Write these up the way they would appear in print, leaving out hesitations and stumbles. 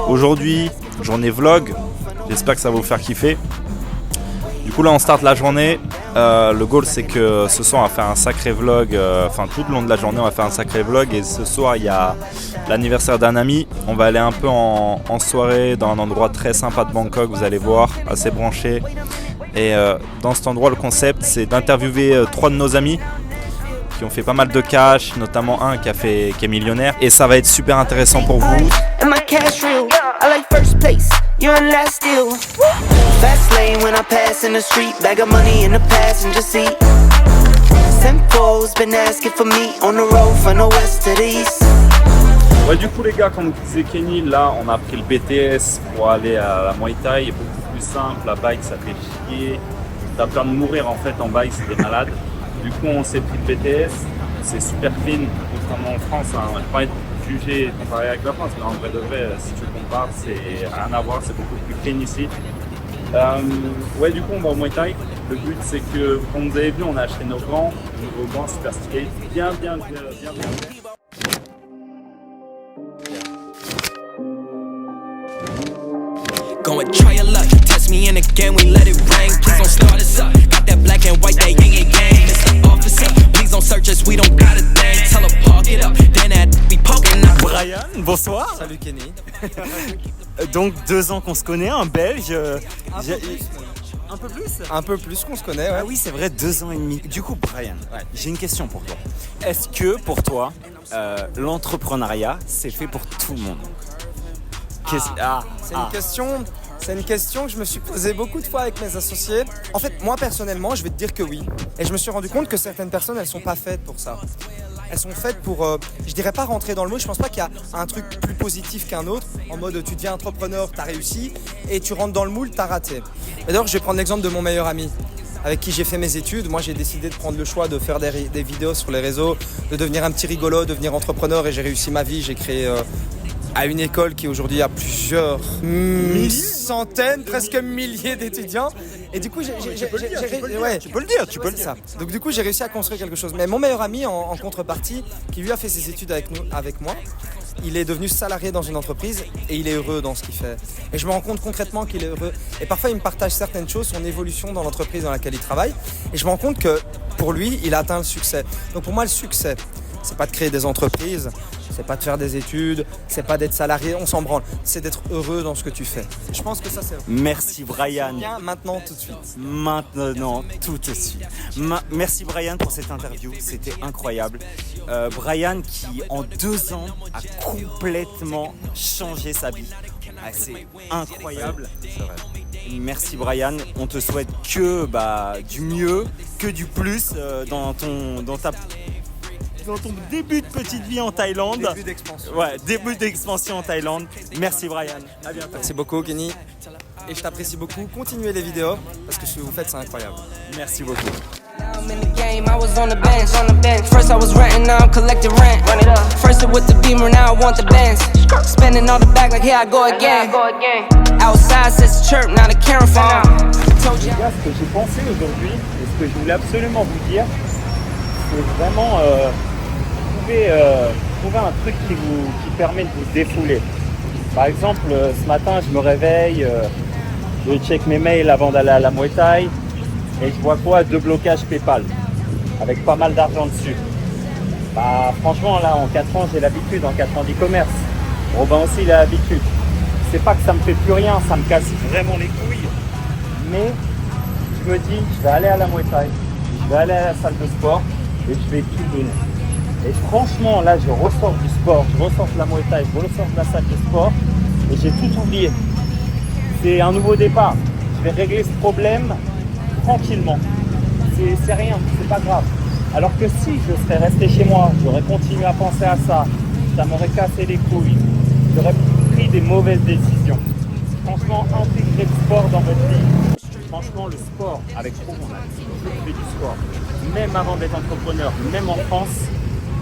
Aujourd'hui, journée vlog, j'espère que ça va vous faire kiffer. Du coup là on start la journée, le goal c'est que ce soir on va faire un sacré vlog, tout le long de la journée on va faire un sacré vlog et ce soir il y a l'anniversaire d'un ami. On va aller un peu en soirée dans un endroit très sympa de Bangkok, vous allez voir, assez branché. Et dans cet endroit le concept c'est d'interviewer 3 de nos amis qui ont fait pas mal de cash, notamment un qui est millionnaire et ça va être super intéressant pour vous. You're in last deal. Fast lane when I pass in the street. Bag of money in the passenger seat. Simcoe's been asking for me on the road from the west to the east. Ouais, du coup les gars, comme disait Kenny, là on a pris le BTS pour aller à la Muay Thai. C'est beaucoup plus simple, la bike ça fait chier. T'as peur de mourir en fait en bike, c'est des malades. Du coup on s'est pris le BTS, c'est super clean, contrairement en France, hein, on va pas être jugé comparé avec la France, mais en vrai de vrai, si tu compares, c'est rien à voir, c'est beaucoup plus clean ici. Ouais, du coup on va au Muay Thai. Le but c'est que, comme vous avez vu, on a acheté nos gants, nouveaux gants super stylés, bien. Go and try your luck, test me in again, we let it rain. Please don't start us up, got that black and white, that yin gang. Mr. Officer, please don't search us, we don't got a thing. Tell her park it up, then that be poking up. Brian, bonsoir. Salut Kenny. Donc 2 ans qu'on se connaît, un Belge. Un peu plus. Un peu plus qu'on se connaît, ouais. Ah oui, c'est vrai, 2 ans et demi. Du coup, Brian, j'ai une question pour toi. Est-ce que pour toi, l'entrepreneuriat, c'est fait pour tout le monde? C'est une question que je me suis posée beaucoup de fois avec mes associés. En fait, moi personnellement, je vais te dire que oui. Et je me suis rendu compte que certaines personnes, elles sont pas faites pour ça. Elles sont faites pour, je dirais pas rentrer dans le moule. Je pense pas qu'il y a un truc plus positif qu'un autre. En mode, tu deviens entrepreneur, t'as réussi, et tu rentres dans le moule, t'as raté. Et d'ailleurs, je vais prendre l'exemple de mon meilleur ami, avec qui j'ai fait mes études. Moi, j'ai décidé de prendre le choix de faire des vidéos sur les réseaux, de devenir un petit rigolo, de devenir entrepreneur, et j'ai réussi ma vie. J'ai créé à une école qui aujourd'hui a plusieurs centaines, presque milliers d'étudiants. Et du coup, tu peux le dire. Ça. Donc du coup, j'ai réussi à construire quelque chose. Mais mon meilleur ami, en contrepartie, qui lui a fait ses études avec moi, il est devenu salarié dans une entreprise et il est heureux dans ce qu'il fait. Et je me rends compte concrètement qu'il est heureux. Et parfois, il me partage certaines choses, son évolution dans l'entreprise dans laquelle il travaille. Et je me rends compte que pour lui, il a atteint le succès. Donc pour moi, le succès, c'est pas de créer des entreprises, c'est pas de faire des études, c'est pas d'être salarié, on s'en branle. C'est d'être heureux dans ce que tu fais. Je pense que ça c'est... Merci Brian. Viens maintenant tout de suite. Maintenant tout de suite. Merci Brian pour cette interview, c'était incroyable. Brian qui en 2 ans a complètement changé sa vie. C'est incroyable. C'est vrai. Merci Brian, on te souhaite que du mieux, que du plus dans ton début de petite vie en Thaïlande. Début d'expansion. Ouais, début d'expansion en Thaïlande. Merci Brian. À bientôt. Merci beaucoup Kenny. Et je t'apprécie beaucoup. Continuez les vidéos parce que ce que vous faites c'est incroyable. Merci beaucoup. I'm in the game, I was on the bench. First I was renting, now I'm collecting rent. Run it up. First with the Beamer, now I want the Benz. Spending all the back like here I go again. Outside says chirp, now the camera phone. Les gars, ce que j'ai pensé aujourd'hui et ce que je voulais absolument vous dire, c'est vraiment trouver un truc qui permet de vous défouler. Par exemple, ce matin, je me réveille, je check mes mails avant d'aller à la Muay Thai et je vois quoi? 2 blocages PayPal avec pas mal d'argent dessus. Franchement, là, en 4 ans, j'ai l'habitude, en 4 ans d'e-commerce. Robin aussi, il a l'habitude. C'est pas que ça me fait plus rien, ça me casse vraiment les couilles. Mais je me dis, je vais aller à la Muay Thai, je vais aller à la salle de sport et je vais tout donner. Et franchement, là, je ressors du sport, je ressors de la Muay Thai, je ressors de la salle de sport et j'ai tout oublié. C'est un nouveau départ. Je vais régler ce problème tranquillement. C'est rien, c'est pas grave. Alors que si je serais resté chez moi, j'aurais continué à penser à ça, ça m'aurait cassé les couilles, j'aurais pris des mauvaises décisions. Franchement, intégrer le sport dans votre vie. Franchement, le sport, avec trop, on a toujours fait du sport, même avant d'être entrepreneur, même en France,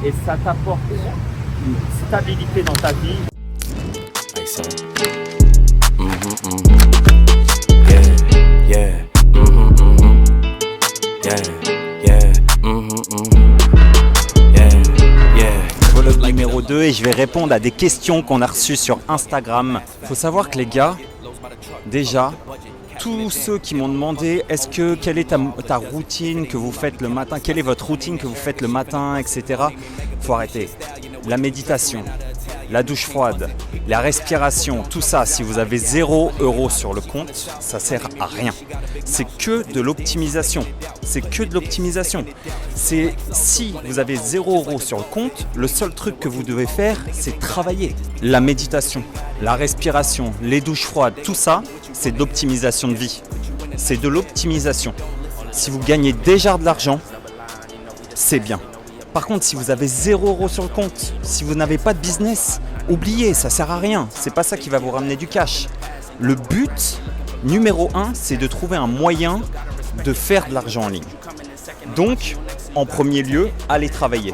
et ça t'apporte une stabilité dans ta vie. 2 et je vais répondre à des questions qu'on a reçues sur Instagram. Il faut savoir que les gars, déjà, tous ceux qui m'ont demandé quelle est ta routine que vous faites le matin, quelle est votre routine que vous faites le matin, etc. Faut arrêter. La méditation, la douche froide, la respiration, tout ça, si vous avez 0 € sur le compte, ça sert à rien. C'est que de l'optimisation. C'est que de l'optimisation. C'est si vous avez 0 € sur le compte, le seul truc que vous devez faire, c'est travailler. La méditation, la respiration, les douches froides, tout ça, c'est de l'optimisation de vie. C'est de l'optimisation. Si vous gagnez déjà de l'argent, c'est bien. Par contre, si vous avez 0 € sur le compte, si vous n'avez pas de business, oubliez, ça sert à rien. C'est pas ça qui va vous ramener du cash. Le but numéro 1, c'est de trouver un moyen de faire de l'argent en ligne. Donc, en premier lieu, allez travailler.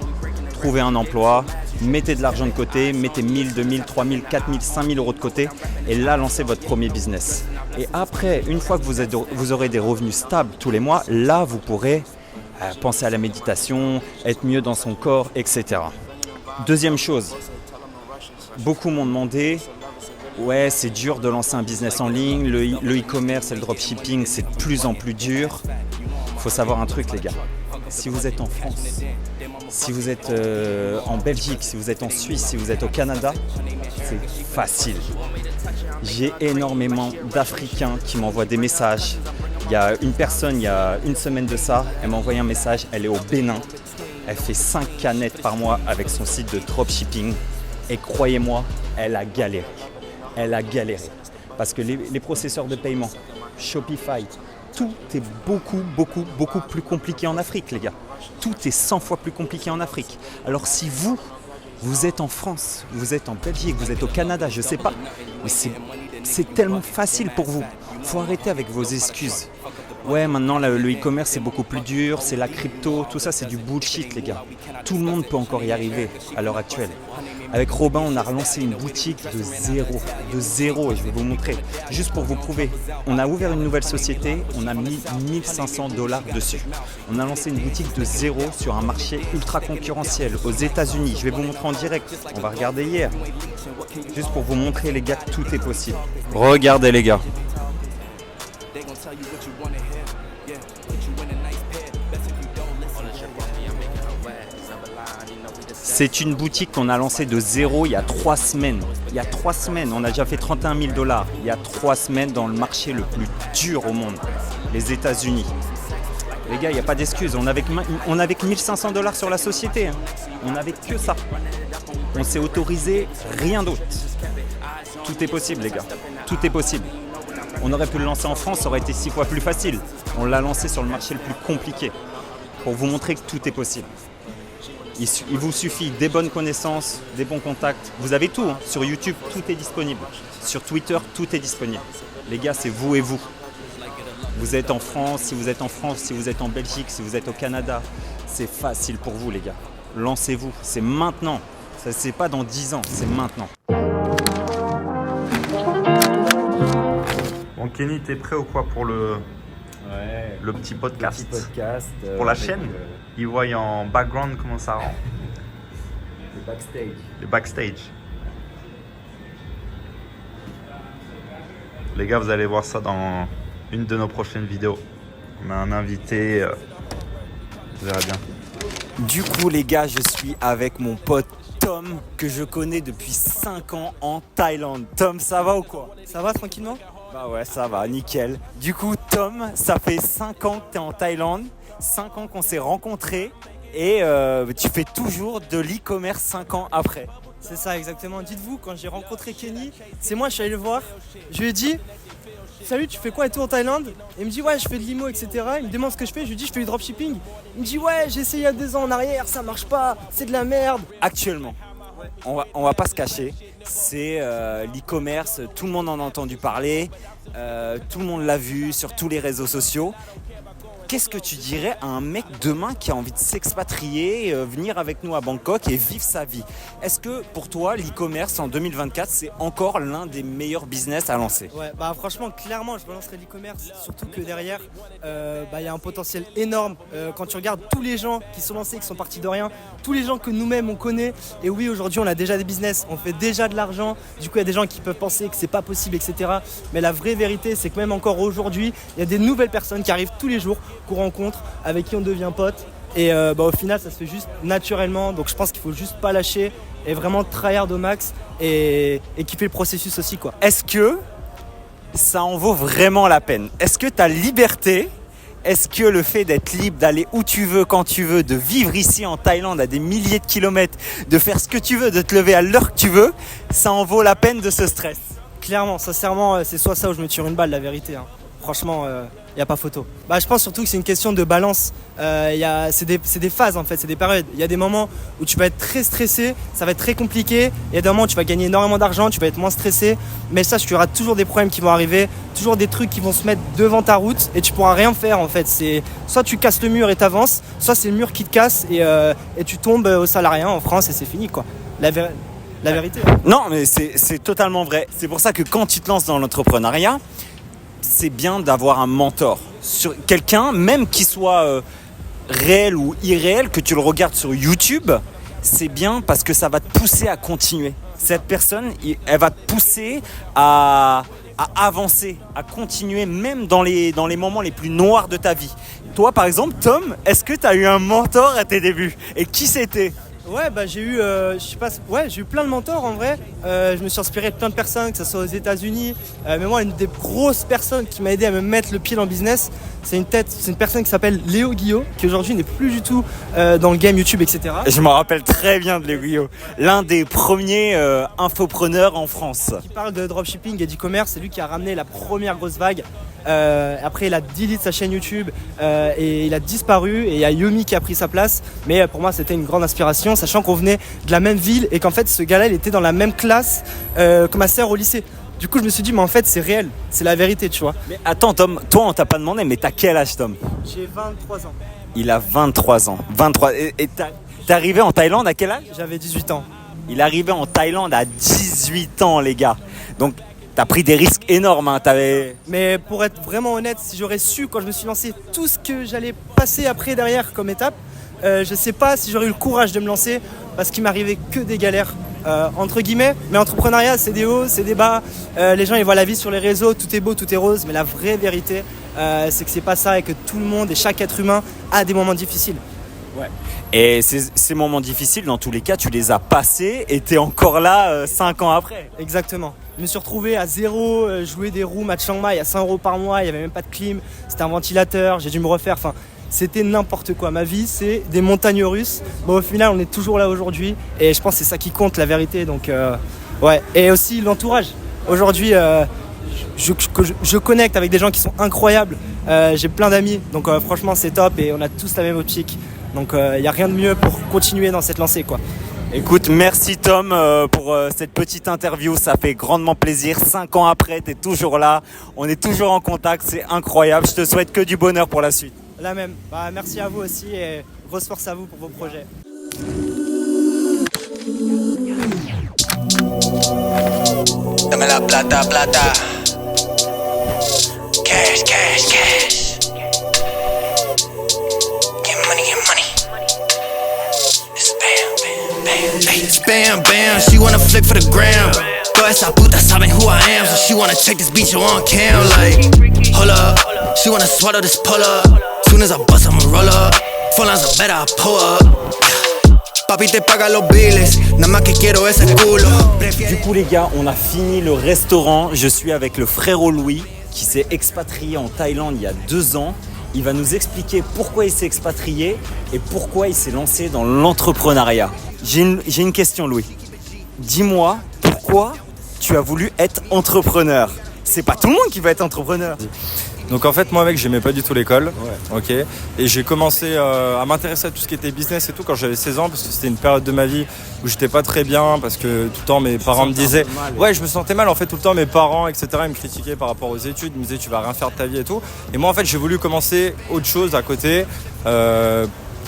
Trouvez un emploi, mettez de l'argent de côté, mettez 1000, 2000, 3000, 4000, 5000 € de côté et là, lancez votre premier business. Et après, une fois que vous aurez des revenus stables tous les mois, là, vous pourrez penser à la méditation, être mieux dans son corps, etc. Deuxième chose, beaucoup m'ont demandé, ouais, c'est dur de lancer un business en ligne, le e-commerce et le dropshipping, c'est de plus en plus dur. Il faut savoir un truc, les gars. Si vous êtes en France, si vous êtes en Belgique, si vous êtes en Suisse, si vous êtes au Canada, c'est facile. J'ai énormément d'Africains qui m'envoient des messages. Il y a une personne, il y a une semaine de ça, elle m'a envoyé un message, elle est au Bénin. Elle fait 5 canettes par mois avec son site de dropshipping. Et croyez-moi, elle a galéré. Elle a galéré. Parce que les processeurs de paiement, Shopify, tout est beaucoup plus compliqué en Afrique, les gars. Tout est 100 fois plus compliqué en Afrique. Alors si vous êtes en France, vous êtes en Belgique, vous êtes au Canada, je sais pas, mais c'est tellement facile pour vous. Faut arrêter avec vos excuses. Ouais, maintenant le e-commerce c'est beaucoup plus dur, c'est la crypto, tout ça c'est du bullshit, les gars. Tout le monde peut encore y arriver à l'heure actuelle. Avec Robin, on a relancé une boutique de zéro, et je vais vous montrer, juste pour vous prouver. On a ouvert une nouvelle société, on a mis 1500 $ dessus. On a lancé une boutique de zéro sur un marché ultra concurrentiel aux États-Unis. Je vais vous montrer en direct, on va regarder hier. Juste pour vous montrer, les gars, que tout est possible. Regardez, les gars. C'est une boutique qu'on a lancée de zéro il y a 3 semaines. Il y a 3 semaines, on a déjà fait 31 000 $. Il y a 3 semaines dans le marché le plus dur au monde, les États-Unis. Les gars, il n'y a pas d'excuse. On avait que 1500 $ sur la société. On n'avait que ça. On s'est autorisé rien d'autre. Tout est possible, les gars. Tout est possible. On aurait pu le lancer en France, ça aurait été 6 fois plus facile. On l'a lancé sur le marché le plus compliqué pour vous montrer que tout est possible. Il vous suffit des bonnes connaissances, des bons contacts. Vous avez tout, hein. Sur YouTube, tout est disponible. Sur Twitter, tout est disponible. Les gars, c'est vous et vous. Vous êtes en France, si vous êtes en Belgique, si vous êtes au Canada, c'est facile pour vous, les gars. Lancez-vous, c'est maintenant. Ça, c'est pas dans 10 ans, c'est maintenant. Bon, Kenny, t'es prêt ou quoi pour le petit podcast, pour la chaîne. Ils voient en background comment ça rend. Le backstage. Les gars, vous allez voir ça dans une de nos prochaines vidéos. On a un invité, vous verrez bien. Du coup, les gars, je suis avec mon pote Tom, que je connais depuis 5 ans en Thaïlande. Tom, ça va ou quoi? Ça va tranquillement? Bah ouais, ça va, nickel. Du coup, Tom, ça fait 5 ans que tu es en Thaïlande, 5 ans qu'on s'est rencontrés et tu fais toujours de l'e-commerce 5 ans après. C'est ça, exactement. Dites-vous, quand j'ai rencontré Kenny, c'est moi, je suis allé le voir. Je lui ai dit, salut, tu fais quoi et tout en Thaïlande? Et il me dit, ouais, je fais de l'IMO, etc. Il me demande ce que je fais. Je lui dis, je fais du dropshipping. Il me dit, ouais, j'ai essayé il y a 2 ans en arrière, ça marche pas, c'est de la merde. Actuellement, on va pas se cacher, c'est l'e-commerce, tout le monde en a entendu parler, tout le monde l'a vu sur tous les réseaux sociaux. qu'est-ce que tu dirais à un mec demain qui a envie de s'expatrier, venir avec nous à Bangkok et vivre sa vie? Est-ce que pour toi, l'e-commerce en 2024, c'est encore l'un des meilleurs business à lancer? Ouais, bah franchement, clairement, je relancerai l'e-commerce, surtout que derrière, y a un potentiel énorme. Quand tu regardes tous les gens qui sont lancés, qui sont partis de rien, tous les gens que nous-mêmes on connaît, et oui, aujourd'hui, on a déjà des business, on fait déjà de l'argent. Du coup, il y a des gens qui peuvent penser que c'est pas possible, etc. Mais la vraie vérité, c'est que même encore aujourd'hui, il y a des nouvelles personnes qui arrivent tous les jours, qu'on rencontre, avec qui on devient pote. Et au final, ça se fait juste naturellement. Donc je pense qu'il faut juste pas lâcher et vraiment tryhard au max et kiffer le processus aussi, quoi. Est-ce que ça en vaut vraiment la peine? Est-ce que ta liberté, est-ce que le fait d'être libre, d'aller où tu veux, quand tu veux, de vivre ici en Thaïlande à des milliers de kilomètres, de faire ce que tu veux, de te lever à l'heure que tu veux, ça en vaut la peine de ce stress? Clairement, sincèrement, c'est soit ça ou je me tire une balle, la vérité. Franchement, il n'y a pas photo. Je pense surtout que c'est une question de balance. C'est des phases en fait, c'est des périodes. Il y a des moments où tu vas être très stressé, ça va être très compliqué. Il y a des moments où tu vas gagner énormément d'argent, tu vas être moins stressé. Mais sache qu'il y aura toujours des problèmes qui vont arriver, toujours des trucs qui vont se mettre devant ta route et tu pourras rien faire en fait. C'est soit tu casses le mur et t'avances, soit c'est le mur qui te casse et tu tombes au salariat en France et c'est fini, quoi. La vérité. Non, mais c'est totalement vrai. C'est pour ça que quand tu te lances dans l'entrepreneuriat, c'est bien d'avoir un mentor. Sur quelqu'un, même qui soit réel ou irréel, que tu le regardes sur YouTube, c'est bien parce que ça va te pousser à continuer. Cette personne, elle va te pousser à avancer, à continuer, même dans les moments les plus noirs de ta vie. Toi, par exemple, Tom, est-ce que tu as eu un mentor à tes débuts? Et qui c'était? Ouais, j'ai eu, j'ai eu plein de mentors en vrai. Je me suis inspiré de plein de personnes, que ce soit aux États-Unis. Mais moi, une des grosses personnes qui m'a aidé à me mettre le pied dans le business, c'est une personne qui s'appelle Léo Guillot, qui aujourd'hui n'est plus du tout dans le game YouTube, etc. Je me rappelle très bien de Léo Guillot, l'un des premiers infopreneurs en France. Qui parle de dropshipping et d'e-commerce, c'est lui qui a ramené la première grosse vague. Après, il a delete sa chaîne YouTube et il a disparu et il y a Yomi qui a pris sa place. Mais pour moi, c'était une grande inspiration, sachant qu'on venait de la même ville et qu'en fait, ce gars-là, il était dans la même classe que ma sœur au lycée. Du coup, je me suis dit, mais en fait, c'est réel, c'est la vérité, tu vois. Mais attends, Tom, toi, on t'a pas demandé, mais t'as quel âge, Tom? J'ai 23 ans. Il a 23 ans. 23. Et t'es arrivé en Thaïlande à quel âge? J'avais 18 ans. Il est arrivé en Thaïlande à 18 ans, les gars. Donc, t'as pris des risques énormes, hein. Mais pour être vraiment honnête, si j'aurais su quand je me suis lancé tout ce que j'allais passer après derrière comme étape, je sais pas si j'aurais eu le courage de me lancer parce qu'il m'arrivait que des galères, entre guillemets. Mais l'entrepreneuriat, c'est des hauts, c'est des bas. Les gens, ils voient la vie sur les réseaux, tout est beau, tout est rose. Mais la vraie vérité, c'est que c'est pas ça et que tout le monde et chaque être humain a des moments difficiles. Ouais. Et ces moments difficiles, dans tous les cas, tu les as passés et t'es encore là 5 ans après. Exactement. Je me suis retrouvé à zéro, jouer des rooms à Chiang Mai à 100 € par mois, il n'y avait même pas de clim, c'était un ventilateur, j'ai dû me refaire, c'était n'importe quoi. Ma vie, c'est des montagnes russes. Au final, on est toujours là aujourd'hui et je pense que c'est ça qui compte, la vérité. Donc, ouais. Et aussi l'entourage. Aujourd'hui, je connecte avec des gens qui sont incroyables. J'ai plein d'amis, donc franchement, c'est top et on a tous la même optique. Donc, il n'y a rien de mieux pour continuer dans cette lancée, quoi. Écoute, merci Tom pour cette petite interview, ça fait grandement plaisir. 5 ans après, tu es toujours là, on est toujours en contact, c'est incroyable. Je te souhaite que du bonheur pour la suite. La même, merci à vous aussi et grosse force à vous pour vos projets. Dame la plata, plata. Cash, cash, cash. Get money, get money. It's bam, bam, she wanna flick for the gram. Toda esa puta saben who I am, so she wanna check this bitch on cam. Like, hold up, she wanna swallow this pull up. Soon as I bust, I'ma roll up. Phone lines are better, I pull up. Papi te paga los biles, nada más que quiero ese culo. Du coup les gars, on a fini le restaurant. Je suis avec le frérot Louis qui s'est expatrié en Thaïlande il y a 2 ans. Il va nous expliquer pourquoi il s'est expatrié et pourquoi il s'est lancé dans l'entrepreneuriat. J'ai une question, Louis. Dis-moi, pourquoi tu as voulu être entrepreneur? C'est pas tout le monde qui va être entrepreneur. Donc en fait moi mec j'aimais pas du tout l'école, ok, et j'ai commencé à m'intéresser à tout ce qui était business et tout quand j'avais 16 ans parce que c'était une période de ma vie où j'étais pas très bien parce que tout le temps mes parents me disaient ouais je me sentais mal en fait tout le temps mes parents etc ils me critiquaient par rapport aux études, ils me disaient tu vas rien faire de ta vie et tout, et moi en fait j'ai voulu commencer autre chose à côté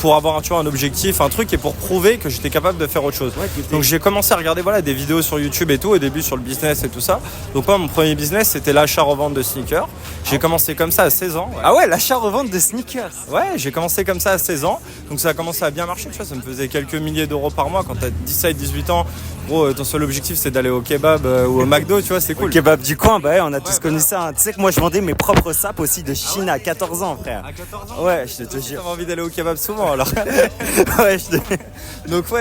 pour avoir un objectif, un truc et pour prouver que j'étais capable de faire autre chose. Donc j'ai commencé à regarder des vidéos sur YouTube et tout au début sur le business et tout ça. Donc moi mon premier business c'était l'achat-revente de sneakers. J'ai commencé comme ça à 16 ans. Ah ouais, l'achat-revente de sneakers. Ouais, j'ai commencé comme ça à 16 ans. Donc ça a commencé à bien marcher, tu vois, ça me faisait quelques milliers d'euros par mois quand t'as 17-18 ans. Gros, ton seul objectif c'est d'aller au kebab ou au McDo, tu vois, c'est cool. Le kebab du coin, bah ouais, on a tous connu ça. Hein. Tu sais que moi je vendais mes propres sapes aussi de Chine à 14 ans, frère. À 14 ans? Ouais, je te jure. J'avais envie d'aller au kebab souvent alors. Ouais,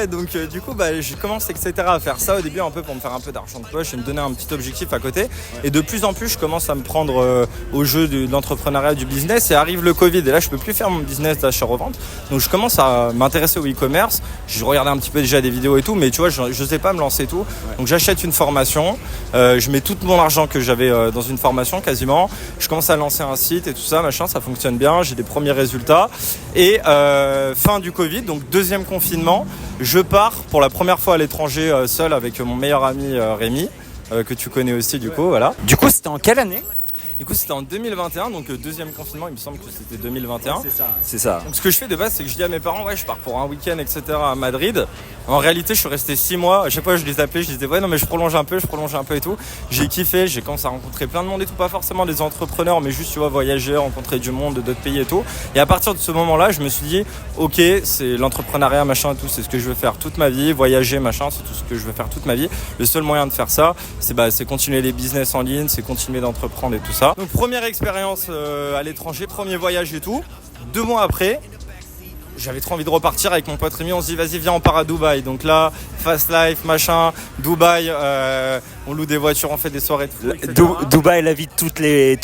Donc du coup j'ai commencé etc à faire ça au début un peu pour me faire un peu d'argent de poche et me donner un petit objectif à côté. Et de plus en plus je commence à me prendre au jeu de l'entrepreneuriat, du business, et arrive le Covid et là je peux plus faire mon business d'achat-revente. Donc je commence à m'intéresser au e-commerce. Je regardais un petit peu déjà des vidéos et tout, mais tu vois je sais pas me lancer et tout. Donc j'achète une formation, je mets tout mon argent que j'avais dans une formation quasiment. Je commence à lancer un site et tout ça, machin, ça fonctionne bien, j'ai des premiers résultats. Et fin du Covid, donc deuxième confinement, je pars pour la première fois à l'étranger seul avec mon meilleur ami Rémi, que tu connais aussi du coup, voilà. Du coup c'était en quelle année ? Du coup c'était en 2021, donc deuxième confinement, il me semble que c'était 2021. C'est ça. Donc ce que je fais de base c'est que je dis à mes parents ouais je pars pour un week-end etc à Madrid. En réalité je suis resté 6 mois, à chaque fois je les appelais, je disais ouais non mais je prolonge un peu et tout. J'ai kiffé, j'ai commencé à rencontrer plein de monde et tout, pas forcément des entrepreneurs mais juste tu vois voyager, rencontrer du monde d'autres pays et tout. Et à partir de ce moment là je me suis dit ok c'est l'entrepreneuriat machin et tout, c'est ce que je veux faire toute ma vie, voyager machin c'est tout ce que je veux faire toute ma vie. Le seul moyen de faire ça c'est continuer les business en ligne, c'est continuer d'entreprendre et tout ça. Donc première expérience à l'étranger, premier voyage et tout. 2 mois après, j'avais trop envie de repartir avec mon pote Rémi, on se dit vas-y viens on part à Dubaï. Donc là, fast life, machin, Dubaï, on loue des voitures, on fait des soirées, Dubaï, la vie de toutes les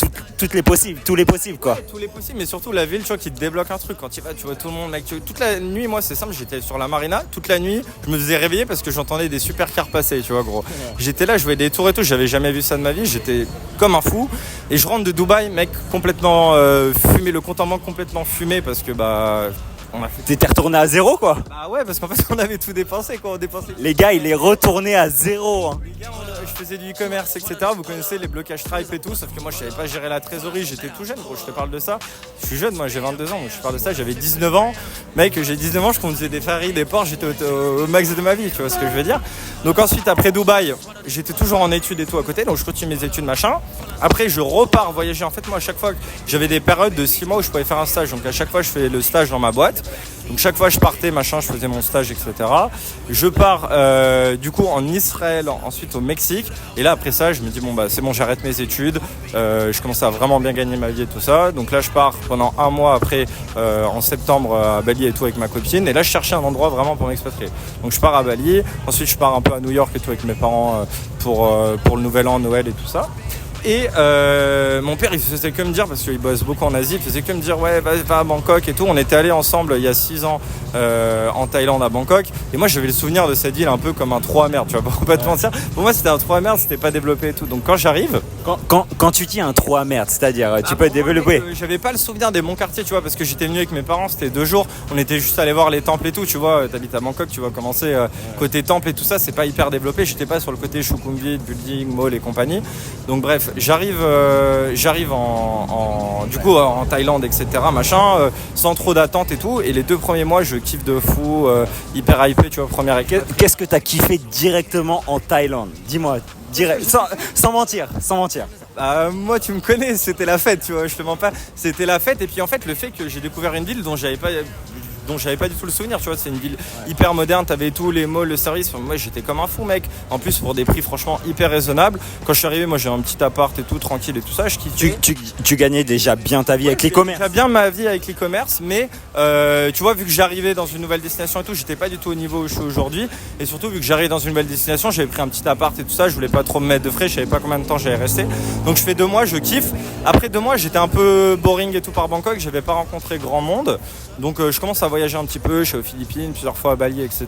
possibles, tous les possibles quoi. Tous les possibles, mais surtout la ville, tu vois, qui te débloque un truc. Quand tu vas, tu vois tout le monde, mec, toute la nuit, moi c'est simple, j'étais sur la marina, toute la nuit, je me faisais réveiller parce que j'entendais des supercars passer, tu vois gros. J'étais là, je voyais des tours et tout, j'avais jamais vu ça de ma vie, j'étais comme un fou. Et je rentre de Dubaï, mec, complètement fumé, le compte en banque complètement fumé parce que T'étais retourné à zéro quoi. Bah ouais parce qu'en fait on avait tout dépensé quoi, on dépensait. Les gars il est retourné à zéro hein. Les gars, je faisais du e-commerce etc, vous connaissez les blocages Stripe et tout, sauf que moi je savais pas gérer la trésorerie, j'étais tout jeune gros, je te parle de ça. Je suis jeune, moi j'ai 22 ans, donc je te parle de ça, j'avais 19 ans. Mec j'ai 19 ans, je conduisais des Ferrari, des Porsche, j'étais au max de ma vie, tu vois ce que je veux dire. Donc ensuite après Dubaï, j'étais toujours en études et tout à côté, donc je continue mes études machin. Après je repars voyager, en fait moi à chaque fois j'avais des périodes de 6 mois où je pouvais faire un stage, donc à chaque fois je fais le stage dans ma boîte. Donc chaque fois je partais, machin, je faisais mon stage, etc. Je pars du coup en Israël, ensuite au Mexique. Et là après ça, je me dis bon bah c'est bon, j'arrête mes études. Je commence à vraiment bien gagner ma vie et tout ça. Donc là je pars pendant 1 mois après en septembre à Bali et tout avec ma copine. Et là je cherchais un endroit vraiment pour m'expatrier. Donc je pars à Bali. Ensuite je pars un peu à New York et tout avec mes parents pour le Nouvel An, Noël et tout ça. Et mon père il faisait que me dire, parce qu'il bosse beaucoup en Asie, il faisait que me dire ouais va à Bangkok et tout. On était allés ensemble il y a 6 ans en Thaïlande à Bangkok, et moi j'avais le souvenir de cette île un peu comme un trou à merde, tu vois, pour pas te mentir. Pour moi c'était un trou à merde, c'était pas développé et tout. Donc quand j'arrive, quand tu dis un trou à merde, c'est-à-dire tu peux développer. J'avais pas le souvenir des bons quartiers, tu vois, parce que j'étais venu avec mes parents, c'était 2 jours, on était juste allés voir les temples et tout, tu vois. T'habites à Bangkok, tu vas commencer côté temple et tout ça, c'est pas hyper développé. J'étais pas sur le côté Sukhumvit, building, mall et compagnie. Donc bref, j'arrive du coup en Thaïlande etc machin, sans trop d'attente et tout, et les 2 premiers mois je kiffe de fou, hyper hypé, tu vois, première équipe. Qu'est-ce que t'as kiffé directement en Thaïlande? Dis-moi, direct, sans mentir. Moi tu me connais, c'était la fête, tu vois, je te mens pas, c'était la fête. Et puis en fait le fait que j'ai découvert une ville dont j'avais pas du tout le souvenir, tu vois, c'est une ville hyper moderne, t'avais tous les malls, le service, moi j'étais comme un fou mec, en plus pour des prix franchement hyper raisonnables. Quand je suis arrivé, moi j'ai un petit appart et tout, tranquille et tout ça, je kiffais. Tu gagnais déjà bien ta vie avec l'e-commerce. Déjà bien ma vie avec l'e-commerce, mais tu vois, vu que j'arrivais dans une nouvelle destination et tout, j'étais pas du tout au niveau où je suis aujourd'hui, et surtout vu que j'arrivais dans une nouvelle destination, j'avais pris un petit appart et tout ça, je voulais pas trop me mettre de frais, je savais pas combien de temps j'allais rester, donc je fais 2 mois, je kiffe. Après 2 mois j'étais un peu boring et tout par Bangkok, j'avais pas rencontré grand monde, donc je commence à voyagé un petit peu, je suis aux Philippines, plusieurs fois à Bali, etc.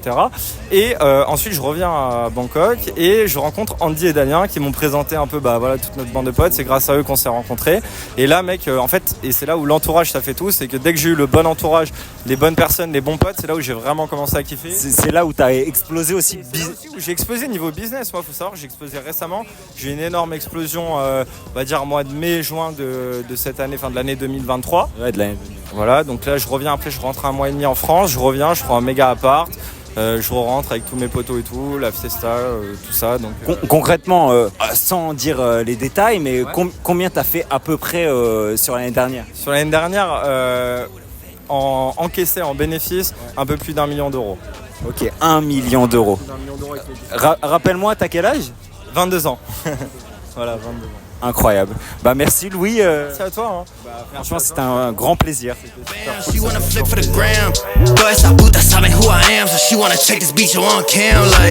Et ensuite je reviens à Bangkok et je rencontre Andy et Damien qui m'ont présenté un peu toute notre bande de potes. C'est grâce à eux qu'on s'est rencontrés. Et là mec, en fait, et c'est là où l'entourage ça fait tout, c'est que dès que j'ai eu le bon entourage, les bonnes personnes, les bons potes, c'est là où j'ai vraiment commencé à kiffer. C'est là où tu as explosé aussi. Où j'ai explosé niveau business. Moi, faut savoir, j'ai explosé récemment. J'ai eu une énorme explosion, on va dire mois de mai, juin de cette année, fin de l'année 2023. Ouais, de l'année. Voilà, donc là je reviens après, je rentre un mois et demi en France, je reviens, je prends un méga appart, je rentre avec tous mes potos et tout, la fiesta, tout ça. Donc, Concrètement, sans dire les détails, mais combien t'as fait à peu près sur l'année dernière? Sur l'année dernière, en encaissé, en bénéfice, un peu plus d'1 million d'euros. Ok, 1 million d'euros. Rappelle-moi, t'as quel âge? 22 ans. Voilà, 22 ans. Incroyable. Merci Louis. Merci à toi. Franchement, c'était un grand plaisir. She wanna flip for the gram. Toda esa puta saben who I am, so she wanna check this bitch on cam like.